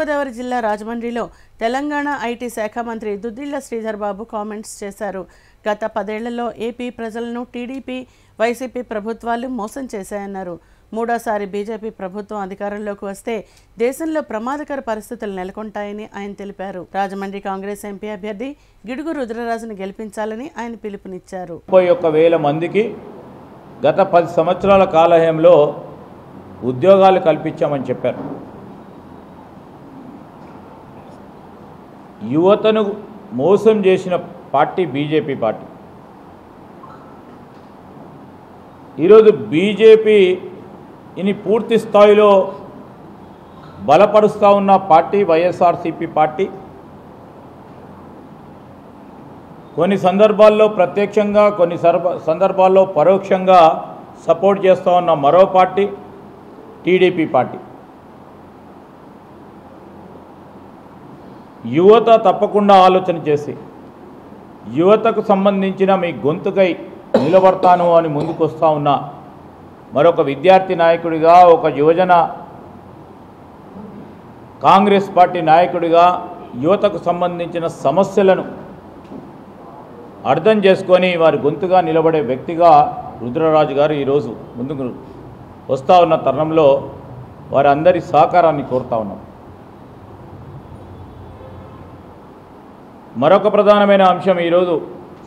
తూర్పుగోదావరి జిల్లా రాజమండ్రిలో తెలంగాణ ఐటీ శాఖ మంత్రి దుద్దిళ్ల శ్రీధర్ బాబు కామెంట్స్ చేశారు. గత 10 ఏళ్లలో ఏపీ ప్రజలను టీడీపీ, వైసీపీ ప్రభుత్వాలు మోసం చేశాయన్నారు. మూడోసారి బీజేపీ ప్రభుత్వం అధికారంలోకి వస్తే దేశంలో ప్రమాదకర పరిస్థితులు నెలకొంటాయని ఆయన తెలిపారు. రాజమండ్రి కాంగ్రెస్ ఎంపీ అభ్యర్థి గిడుగు రుద్రరాజును గెలిపించాలని ఆయన పిలుపునిచ్చారు. 31,000 మందికి గత 10 సంవత్సరాల కాలహయంలో ఉద్యోగాలు కల్పించామని చెప్పారు. యువతను మోసం చేసిన పార్టీ బీజేపీ పార్టీ. ఈరోజు బీజేపీని పూర్తి స్థాయిలో బలపరుస్తూ ఉన్న పార్టీ వైఎస్ఆర్సీపీ పార్టీ. కొన్ని సందర్భాల్లో ప్రత్యక్షంగా, కొన్ని సందర్భాల్లో పరోక్షంగా సపోర్ట్ చేస్తూ ఉన్న మరో పార్టీ టీడీపీ పార్టీ. యువత తప్పకుండా ఆలోచన చేసి యువతకు సంబంధించిన మీ గొంతుకై నిలబడతాను అని ముందుకు వస్తూ ఉన్న మరొక విద్యార్థి నాయకుడిగా, ఒక యువజన కాంగ్రెస్ పార్టీ నాయకుడిగా యువతకు సంబంధించిన సమస్యలను అర్థం చేసుకొని వారి గొంతుగా నిలబడే వ్యక్తిగా రుద్రరాజు గారు ఈరోజు ముందుకు వస్తూ ఉన్న తరుణంలో వారందరి సహకారాన్ని కోరుతా ఉన్నాం. మరొక ప్రధానమైన అంశం ఈరోజు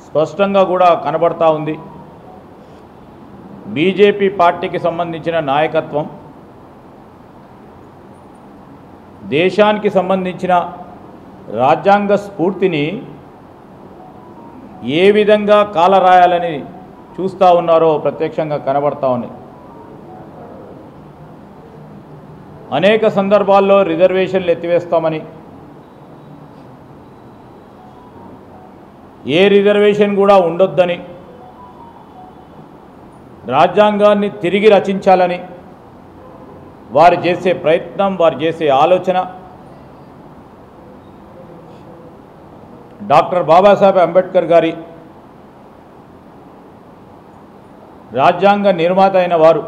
స్పష్టంగా కూడా కనబడతా ఉంది. బీజేపీ పార్టీకి సంబంధించిన నాయకత్వం దేశానికి సంబంధించిన రాజ్యాంగ స్ఫూర్తిని ఏ విధంగా కాలరాయాలని చూస్తూ ఉన్నారో ప్రత్యక్షంగా కనబడతా ఉన్నాయి. అనేక సందర్భాల్లో రిజర్వేషన్లు ఎత్తివేస్తామని, ఏ రిజర్వేషన్ కూడా ఉండొద్దని, రాజ్యాంగాన్ని తిరిగి రచించాలని వారు చేసే ప్రయత్నం, వారు చేసే ఆలోచన డాక్టర్ బాబాసాహెబ్ అంబేద్కర్ గారి రాజ్యాంగ నిర్మాత అయిన వారు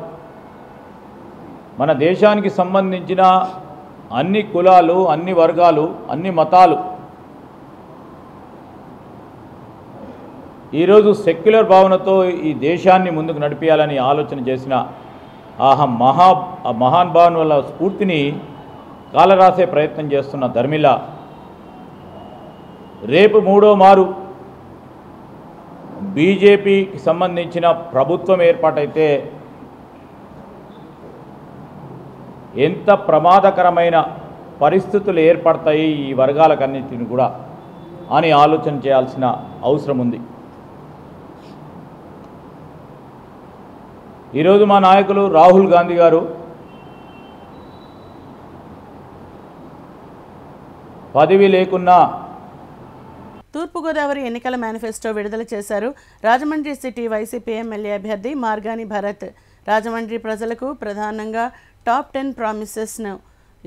మన దేశానికి సంబంధించిన అన్ని కులాలు, అన్ని వర్గాలు, అన్ని మతాలు ఈరోజు సెక్యులర్ భావనతో ఈ దేశాన్ని ముందుకు నడిపించాలని ఆలోచన చేసిన మహానుభావుల స్ఫూర్తిని కాలరాసే ప్రయత్నం చేస్తున్న ధర్మిల రేపు 3వ మారు బీజేపీకి సంబంధించిన ప్రభుత్వం ఏర్పాటైతే ఎంత ప్రమాదకరమైన పరిస్థితులు ఏర్పడతాయి ఈ వర్గాలకన్నింటిని కూడా అని ఆలోచన చేయాల్సిన అవసరం ఉంది. ఈరోజు మా నాయకులు రాహుల్ గాంధీ గారు పదవి లేకున్నా తూర్పుగోదావరి ఎన్నికల మేనిఫెస్టో విడుదల చేశారు. రాజమండ్రి సిటీ వైసీపీ ఎమ్మెల్యే అభ్యర్థి మార్గాని భరత్ రాజమండ్రి ప్రజలకు ప్రధానంగా టాప్ 10 ప్రామిసెస్ను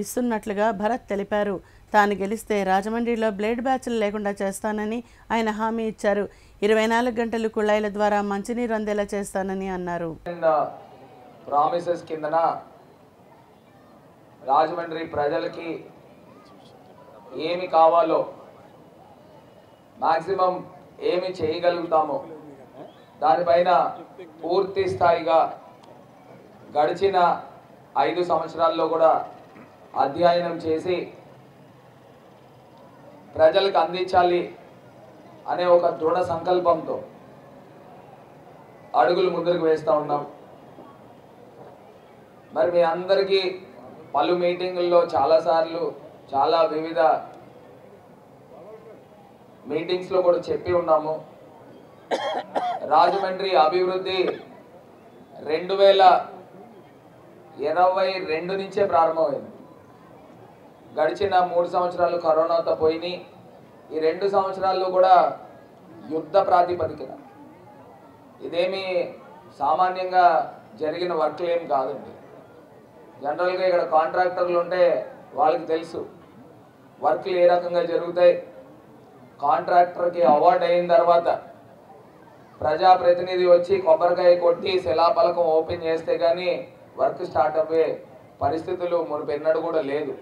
ఇస్తున్నట్లుగా భరత్ తెలిపారు. తాను గెలిస్తే రాజమండ్రిలో బ్లేడ్ బ్యాచ్లు లేకుండా చేస్తానని ఆయన హామీ ఇచ్చారు. 24 గంటలు కుళాయిల ద్వారా మంచినీరు అందేలా చేస్తానని అన్నారు. ప్రామిసెస్ కిందన రాజమండ్రి ప్రజలకి ఏమి కావాలో, మాక్సిమం ఏమి చేయగలుగుతామో దానిపైన పూర్తి స్థాయిగా గడిచిన 5 సంవత్సరాల్లో కూడా అధ్యయనం చేసి ప్రజలకు అందించాలి అనే ఒక దృఢ సంకల్పంతో అడుగులు ముందుకు వేస్తూ ఉన్నాం. మరి మీ అందరికీ పలు మీటింగుల్లో చాలాసార్లు చాలా వివిధ మీటింగ్స్లో కూడా చెప్పి ఉన్నాము. రాజమండ్రి అభివృద్ధి 2022 నుంచే ప్రారంభమైంది. గడిచిన 3 సంవత్సరాలు కరోనాతో పోయినాయి. ఈ 2 సంవత్సరాల్లో కూడా యుద్ధ ప్రాతిపదికన, ఇదేమీ సామాన్యంగా జరిగిన వర్క్లు ఏం కాదండి. జనరల్గా ఇక్కడ కాంట్రాక్టర్లు ఉంటే వాళ్ళకి తెలుసు వర్క్లు ఏ రకంగా జరుగుతాయి. కాంట్రాక్టర్కి అవార్డు అయిన తర్వాత ప్రజాప్రతినిధి వచ్చి కొబ్బరికాయ కొట్టి శిలాఫలకం ఓపెన్ చేస్తే కానీ వర్క్ స్టార్ట్ అయ్యే పరిస్థితులు మునుపెన్నడూ కూడా లేదు.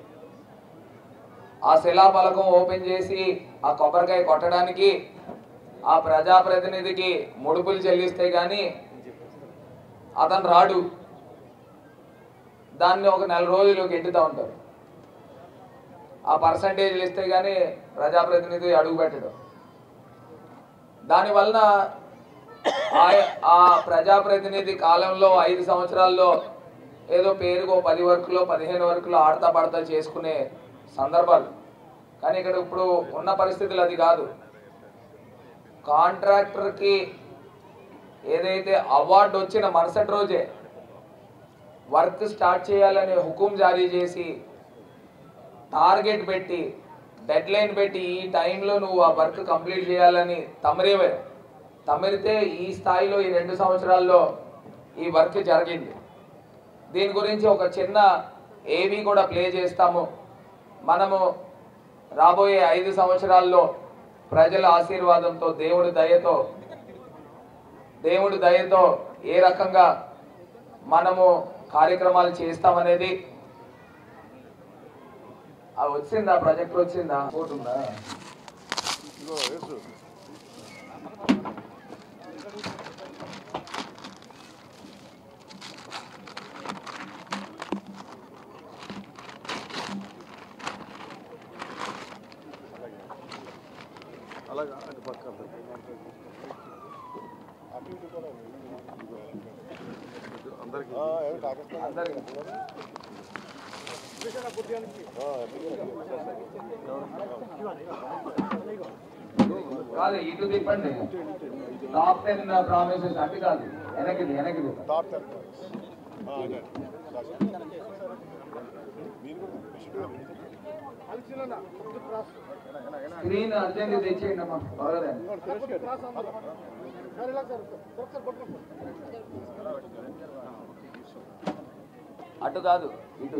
ఆ శిలాఫలకం ఓపెన్ చేసి ఆ కొబ్బరికాయ కొట్టడానికి ఆ ప్రజాప్రతినిధికి ముడుపులు చెల్లిస్తే కానీ అతను రాడు. దాన్ని ఒక నెల రోజులు గెంటుతూ ఉంటారు. ఆ పర్సంటేజ్లు ఇస్తే కానీ ప్రజాప్రతినిధి అడుగు పెట్టడం. దానివలన ఆ ప్రజాప్రతినిధి కాలంలో 5 సంవత్సరాల్లో ఏదో పేరుకో 10 వర్కులో 15 వర్కులో ఆడతా పడతా చేసుకునే సందర్భాలు. కానీ ఇక్కడ ఇప్పుడు ఉన్న పరిస్థితులు అది కాదు. కాంట్రాక్టర్కి ఏదైతే అవార్డు వచ్చిన మరుసటి రోజే వర్క్ స్టార్ట్ చేయాలనే హుకుం జారీ చేసి టార్గెట్ పెట్టి డెడ్ లైన్ పెట్టి ఈ టైంలో నువ్వు ఆ వర్క్ కంప్లీట్ చేయాలని తమిరితే ఈ స్థాయిలో ఈ 2 సంవత్సరాల్లో ఈ వర్క్ జరిగింది. దీని గురించి ఒక చిన్న ఏవి కూడా ప్లే చేస్తాము. మనము రాబోయే 5 సంవత్సరాల్లో ప్రజల ఆశీర్వాదంతో దేవుడి దయతో ఏ రకంగా మనము కార్యక్రమాలు చేస్తామనేది వచ్చిందా, ప్రాజెక్ట్ వచ్చిందా, పోతుందా? కాదు, ఇటు తిప్పండి. టాప్ 10 ప్రామిసెస్ అటు కాదు, వెనక్కి స్క్రీన్ అర్జెంట్ తెచ్చేయండి అమ్మా. అటు కాదు, ఇటు